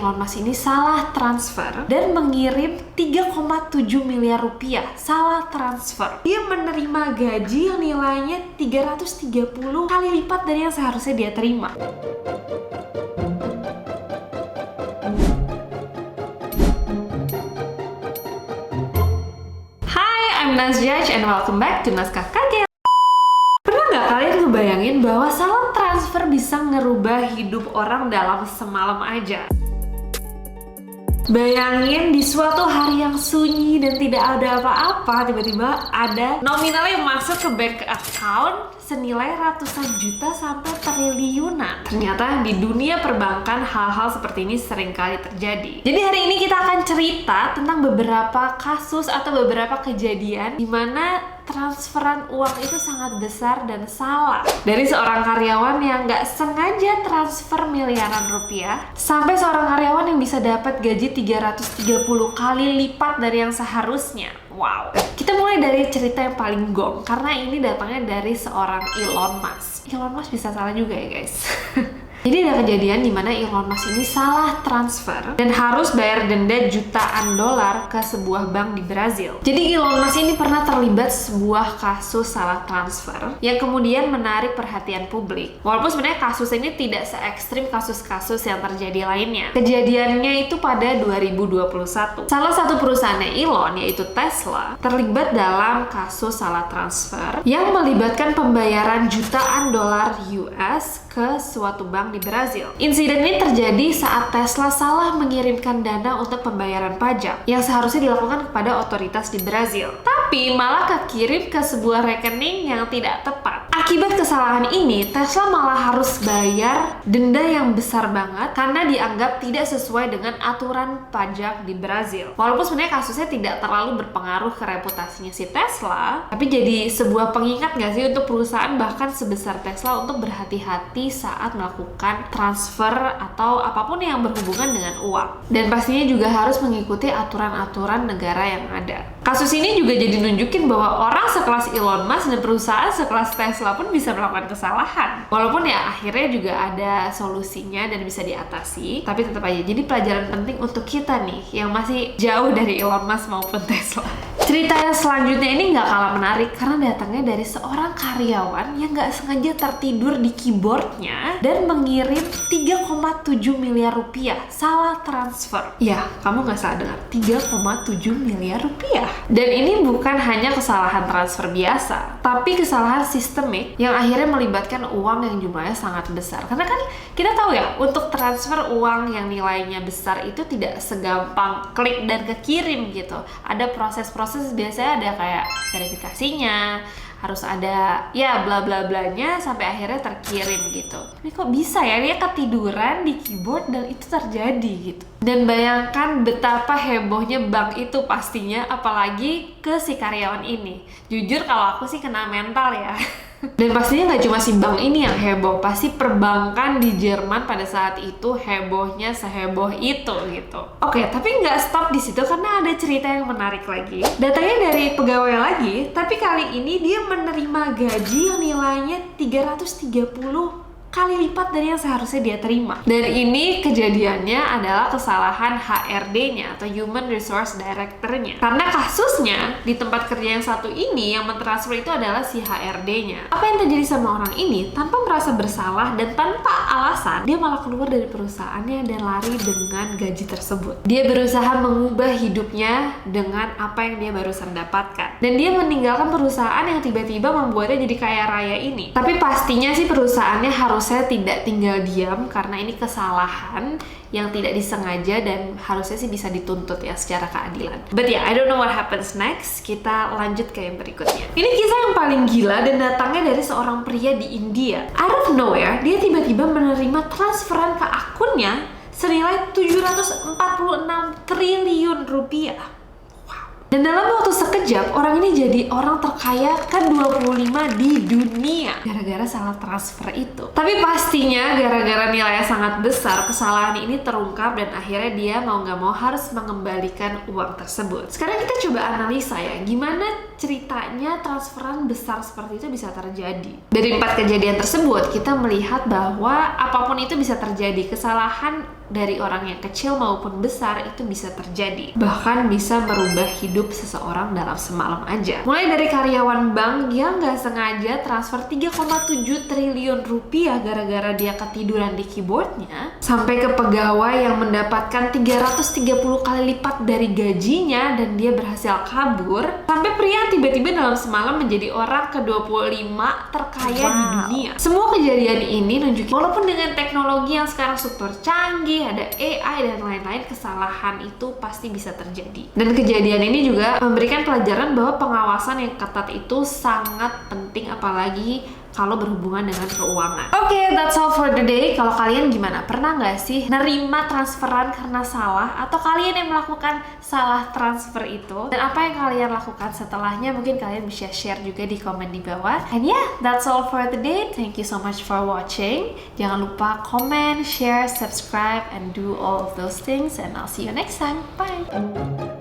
Elon Musk ini salah transfer dan mengirim 3,7 miliar rupiah salah transfer. Dia menerima gaji yang nilainya 330 kali lipat dari yang seharusnya dia terima. Hi, I'm Nazjaj and welcome back to Naskah Kaget. Pernah nggak kalian ngebayangin bahwa salah transfer bisa ngerubah hidup orang dalam semalam aja? Bayangin di suatu hari yang sunyi dan tidak ada apa-apa, tiba-tiba ada nominal yang masuk ke bank account senilai ratusan juta sampai triliunan. Ternyata di dunia perbankan hal-hal seperti ini sering kali terjadi. Jadi hari ini kita akan cerita tentang beberapa kasus atau beberapa kejadian di mana transferan uang itu sangat besar dan salah. Dari seorang karyawan yang nggak sengaja transfer miliaran rupiah, sampai seorang karyawan yang bisa dapat gaji 330 kali lipat dari yang seharusnya. Wow. Kita mulai dari cerita yang paling gong, karena ini datangnya dari seorang Elon Musk. Elon Musk bisa salah juga ya guys. Jadi ada kejadian di mana Elon Musk ini salah transfer dan harus bayar denda jutaan dolar ke sebuah bank di Brazil. Jadi Elon Musk ini pernah terlibat sebuah kasus salah transfer yang kemudian menarik perhatian publik. Walaupun sebenarnya kasus ini tidak se-ekstrim kasus-kasus yang terjadi lainnya. Kejadiannya itu pada 2021. Salah satu perusahaannya Elon, yaitu Tesla, terlibat dalam kasus salah transfer yang melibatkan pembayaran jutaan dolar US ke suatu bank di Brazil. Insiden ini terjadi saat Tesla salah mengirimkan dana untuk pembayaran pajak yang seharusnya dilakukan kepada otoritas di Brazil, tapi malah kekirim ke sebuah rekening yang tidak tepat. Akibat kesalahan ini, Tesla malah harus bayar denda yang besar banget karena dianggap tidak sesuai dengan aturan pajak di Brazil. Walaupun sebenarnya kasusnya tidak terlalu berpengaruh ke reputasinya si Tesla, tapi jadi sebuah pengingat nggak sih untuk perusahaan bahkan sebesar Tesla untuk berhati-hati saat melakukan transfer atau apapun yang berhubungan dengan uang. Dan pastinya juga harus mengikuti aturan-aturan negara yang ada. Kasus ini juga jadi nunjukin bahwa orang sekelas Elon Musk dan perusahaan sekelas Tesla pun bisa melakukan kesalahan. Walaupun ya akhirnya juga ada solusinya dan bisa diatasi, tapi tetap aja jadi pelajaran penting untuk kita nih yang masih jauh dari Elon Musk maupun Tesla. Cerita yang selanjutnya ini nggak kalah menarik karena datangnya dari seorang karyawan yang nggak sengaja tertidur di keyboardnya dan mengirim 3,7 miliar rupiah salah transfer. Ya, kamu nggak salah dengar, 3,7 miliar rupiah. Dan ini bukan hanya kesalahan transfer biasa, tapi kesalahan sistemik yang akhirnya melibatkan uang yang jumlahnya sangat besar. Karena kan kita tahu ya, untuk transfer uang yang nilainya besar itu tidak segampang klik dan kekirim gitu. Ada proses-proses, biasanya ada kayak verifikasinya, harus ada ya bla bla blanya sampai akhirnya terkirim gitu. Ini kok bisa ya dia ketiduran di keyboard dan itu terjadi gitu. Dan bayangkan betapa hebohnya bank itu pastinya, apalagi ke si karyawan ini. Jujur kalau aku sih kena mental ya. Dan pastinya nggak cuma si bank ini yang heboh, pasti perbankan di Jerman pada saat itu hebohnya seheboh itu gitu. Oke, tapi nggak stop di situ karena ada cerita yang menarik lagi. Datangnya dari pegawai lagi, tapi kali ini dia menerima gaji yang nilainya 330 kali lipat dari yang seharusnya dia terima. Dan ini kejadiannya adalah kesalahan HRD-nya atau Human Resource Director-nya. Karena kasusnya di tempat kerja yang satu ini yang mentransfer itu adalah si HRD-nya. Apa yang terjadi sama orang ini? Tanpa merasa bersalah dan tanpa alasan, dia malah keluar dari perusahaannya dan lari dengan gaji tersebut. Dia berusaha mengubah hidupnya dengan apa yang dia barusan dapatkan. Dan dia meninggalkan perusahaan yang tiba-tiba membuatnya jadi kaya raya ini. Tapi pastinya sih perusahaannya harusnya tidak tinggal diam karena ini kesalahan yang tidak disengaja dan harusnya sih bisa dituntut ya secara keadilan. But yeah, I don't know what happens next. Kita lanjut ke yang berikutnya. Ini kisah yang paling gila dan datangnya dari seorang pria di India. Out of nowhere, dia tiba-tiba menerima transferan ke akunnya senilai 746 triliun rupiah. Dan dalam waktu sekejap, orang ini jadi orang terkaya ke-25 di dunia gara-gara salah transfer itu. Tapi pastinya gara-gara nilainya sangat besar, kesalahan ini terungkap dan akhirnya dia mau nggak mau harus mengembalikan uang tersebut. Sekarang kita coba analisa ya, gimana ceritanya transferan besar seperti itu bisa terjadi. Dari 4 kejadian tersebut, kita melihat bahwa apapun itu bisa terjadi. Kesalahan dari orang yang kecil maupun besar itu bisa terjadi. Bahkan bisa merubah hidup seseorang dalam semalam aja. Mulai dari karyawan bank yang nggak sengaja transfer 3,7 triliun rupiah gara-gara dia ketiduran di keyboardnya, sampai ke pegawai yang mendapatkan 330 kali lipat dari gajinya dan dia berhasil kabur, sampai pria yang tiba-tiba dalam semalam menjadi orang ke-25 terkaya di dunia. Semua kejadian ini nunjukin walaupun dengan teknologi yang sekarang super canggih, ada AI dan lain-lain, kesalahan itu pasti bisa terjadi. Dan kejadian ini juga memberikan pelajaran bahwa pengawasan yang ketat itu sangat penting, apalagi kalau berhubungan dengan keuangan. Oke, that's all for the day. Kalau kalian gimana? Pernah nggak sih nerima transferan karena salah? Atau kalian yang melakukan salah transfer itu? Dan apa yang kalian lakukan setelahnya? Mungkin kalian bisa share juga di komen di bawah. And yeah, that's all for today. Thank you so much for watching. Jangan lupa comment, share, subscribe, and do all of those things. And I'll see you next time. Bye!